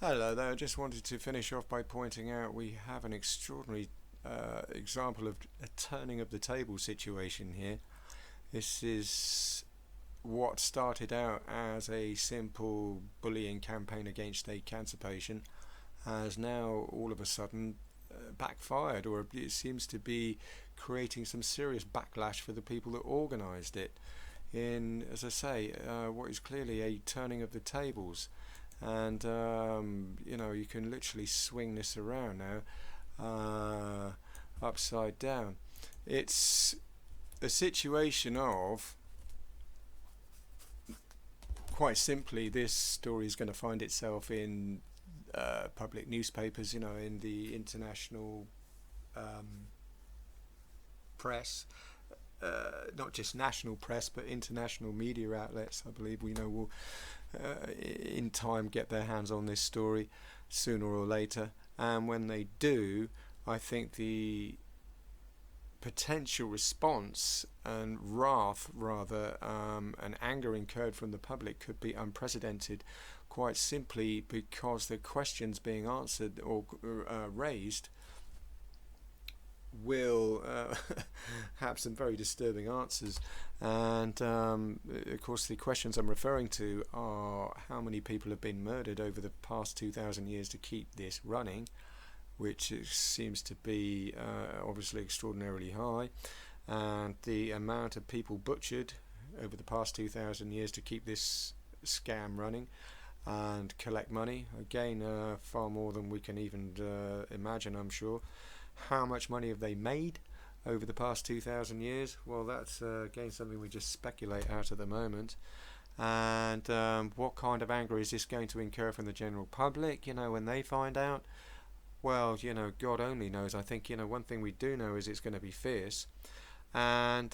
Hello there. I just wanted to finish off by pointing out we have an extraordinary example of a turning of the table situation here. This is what started out as a simple bullying campaign against a cancer patient has now all of a sudden backfired, or it seems to be creating some serious backlash for the people that organised it. In, as I say, what is clearly a turning of the tables. And you can literally swing this around now, upside down. It's a situation of, quite simply, this story is going to find itself in public newspapers, in the international um, press, not just national press, but international media outlets. I believe we know will, in time, get their hands on this story sooner or later. And when they do, I think the potential response and wrath, rather, and anger incurred from the public could be unprecedented, quite simply because the questions being answered or raised will have some very disturbing answers. And of course, the questions I'm referring to are how many people have been murdered over the past 2,000 years to keep this running, which seems to be obviously extraordinarily high, and the amount of people butchered over the past 2,000 years to keep this scam running and collect money. Again, far more than we can even imagine, I'm sure. How much money have they made over the past 2,000 years? Well, that's again something we just speculate out at the moment. And what kind of anger is this going to incur from the general public, when they find out? Well, God only knows. I think, one thing we do know is it's going to be fierce. And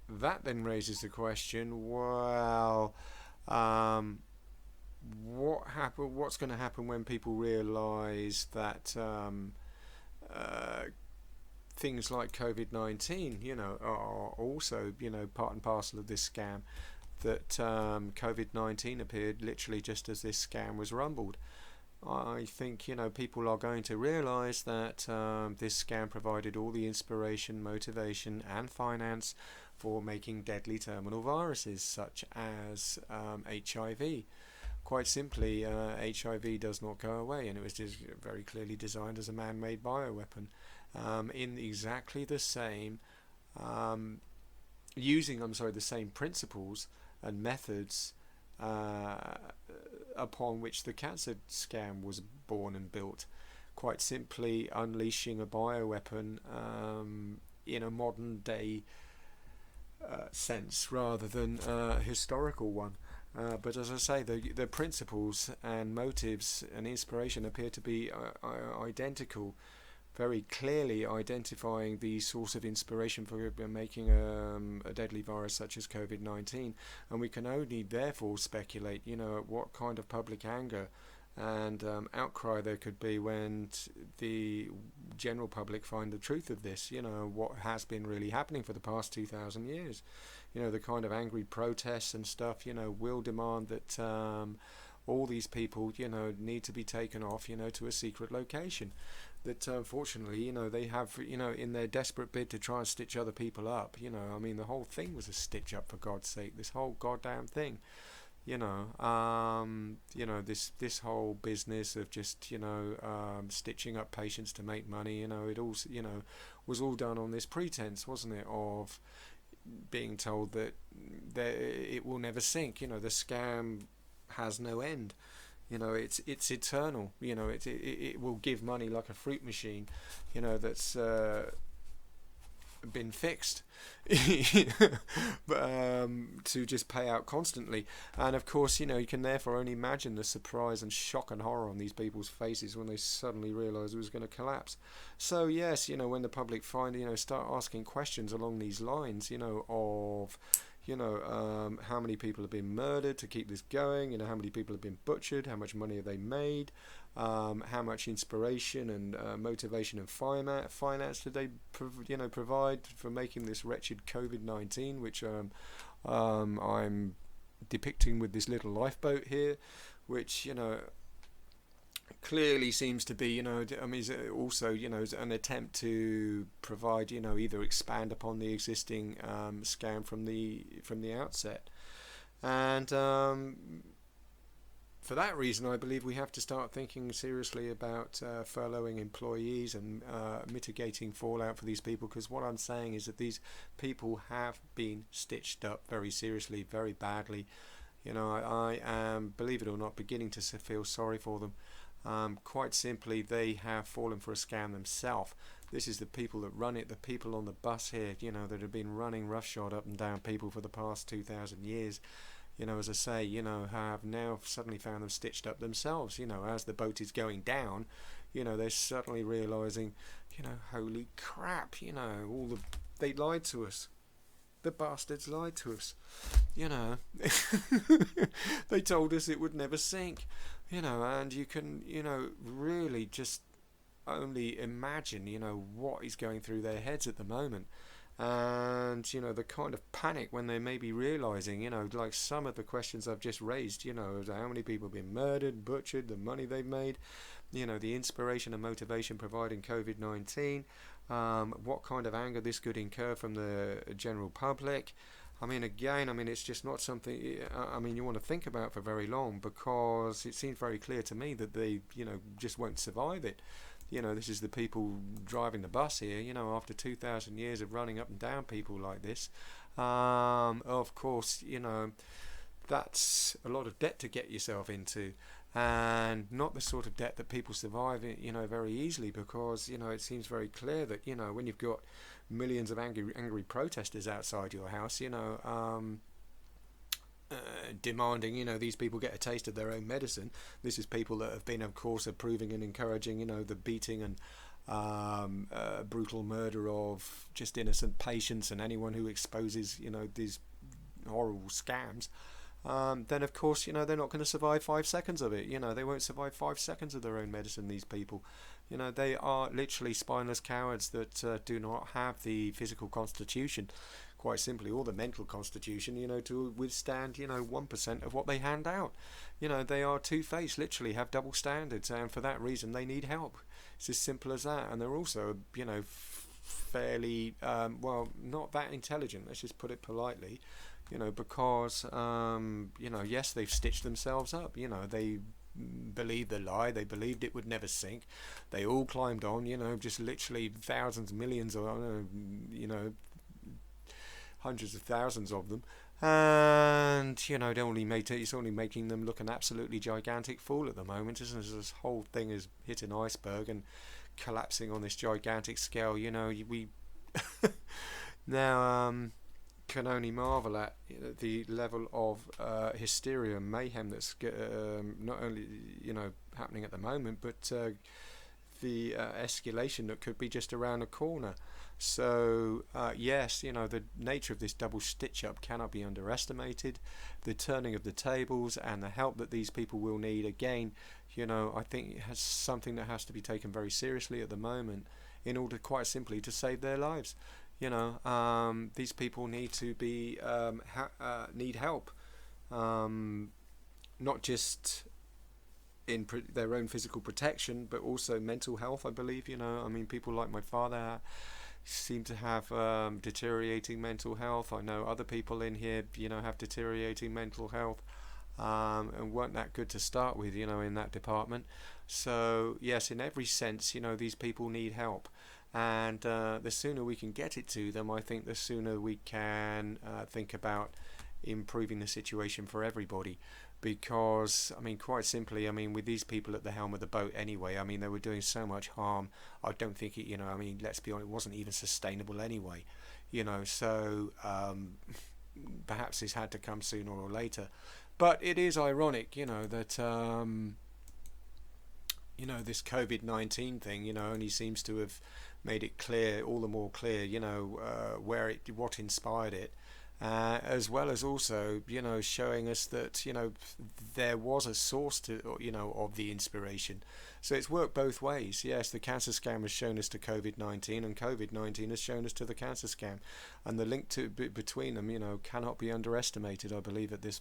that then raises the question, well, what's going to happen when people realise that things like COVID-19, are also, part and parcel of this scam, that COVID-19 appeared literally just as this scam was rumbled. I think, people are going to realise that this scam provided all the inspiration, motivation and finance for making deadly terminal viruses such as HIV. Quite simply, HIV does not go away, and it was just very clearly designed as a man-made bioweapon, in exactly the same, the same principles and methods upon which the cancer scam was born and built. Quite simply, unleashing a bioweapon in a modern day sense rather than a historical one. But as I say, the principles and motives and inspiration appear to be identical, very clearly identifying the source of inspiration for making a deadly virus such as COVID-19. And we can only therefore speculate, at what kind of public anger and outcry there could be when the general public find the truth of this, what has been really happening for the past 2,000 years. The kind of angry protests and stuff, will demand that all these people, need to be taken off, to a secret location. That unfortunately, they have, in their desperate bid to try and stitch other people up, the whole thing was a stitch up, for God's sake, this whole goddamn thing. This whole business of just stitching up patients to make money, it all was all done on this pretense, wasn't it, of being told that it will never sink. The scam has no end. It's eternal. It will give money like a fruit machine, that's been fixed, but to just pay out constantly. And of course, you can therefore only imagine the surprise and shock and horror on these people's faces when they suddenly realise it was going to collapse. So yes, when the public start asking questions along these lines, of how many people have been murdered to keep this going, how many people have been butchered, how much money have they made, how much inspiration and motivation and finance did they provide for making this wretched COVID-19, which I'm depicting with this little lifeboat here, which, clearly seems to be, I mean, also, an attempt to provide, either expand upon the existing scam from the outset. And for that reason, I believe we have to start thinking seriously about furloughing employees and mitigating fallout for these people, because what I'm saying is that these people have been stitched up very seriously, very badly. I am, believe it or not, beginning to feel sorry for them. Quite simply, they have fallen for a scam themselves. This is the people that run it, the people on the bus here, that have been running roughshod up and down people for the past 2,000 years. As I say, have now suddenly found them stitched up themselves. As the boat is going down, they're suddenly realising, holy crap, they lied to us. The bastards lied to us. They told us it would never sink. And you can, really just only imagine, what is going through their heads at the moment. And, the kind of panic when they may be realising, like some of the questions I've just raised, how many people have been murdered, butchered, the money they've made, the inspiration and motivation providing COVID-19, what kind of anger this could incur from the general public. It's just not something, you want to think about for very long, because it seems very clear to me that they, just won't survive it. This is the people driving the bus here, after 2,000 years of running up and down people like this. Of course, that's a lot of debt to get yourself into, and not the sort of debt that people survive, very easily, because, it seems very clear that, when you've got millions of angry protesters outside your house, demanding, these people get a taste of their own medicine. This is people that have been, of course, approving and encouraging, the beating and brutal murder of just innocent patients and anyone who exposes, these horrible scams. Then of course, they're not going to survive 5 seconds of it. They won't survive 5 seconds of their own medicine, these people. They are literally spineless cowards that do not have the physical constitution, quite simply, or the mental constitution, to withstand, 1% of what they hand out. They are two-faced, literally have double standards, and for that reason they need help. It's as simple as that. And they're also, fairly, not that intelligent, let's just put it politely, because, yes, they've stitched themselves up. They believed the lie, they believed it would never sink. They all climbed on, just literally thousands, millions, or, hundreds of thousands of them. And, it's only making them look an absolutely gigantic fool at the moment, isn't it? This whole thing has hit an iceberg and collapsing on this gigantic scale. We now can only marvel at the level of hysteria and mayhem that's not only happening at the moment, but the escalation that could be just around the corner. So yes, the nature of this double stitch up cannot be underestimated. The turning of the tables and the help that these people will need, again, I think it has something that has to be taken very seriously at the moment, in order, quite simply, to save their lives. These people need to be need help, not just in their own physical protection, but also mental health, I believe. People like my father seem to have deteriorating mental health. I know other people in here, have deteriorating mental health, and weren't that good to start with, in that department. So yes, in every sense, these people need help. And the sooner we can get it to them, I think the sooner we can think about improving the situation for everybody. Because, quite simply, with these people at the helm of the boat anyway, they were doing so much harm. I don't think it, let's be honest, it wasn't even sustainable anyway. So perhaps this had to come sooner or later. But it is ironic, that this COVID-19 thing, only seems to have made it clear, all the more clear, what inspired it, as well as also, showing us that, there was a source to, of the inspiration. So it's worked both ways. Yes, the cancer scam has shown us to COVID-19, and COVID-19 has shown us to the cancer scam, and the link between them, cannot be underestimated, I believe, at this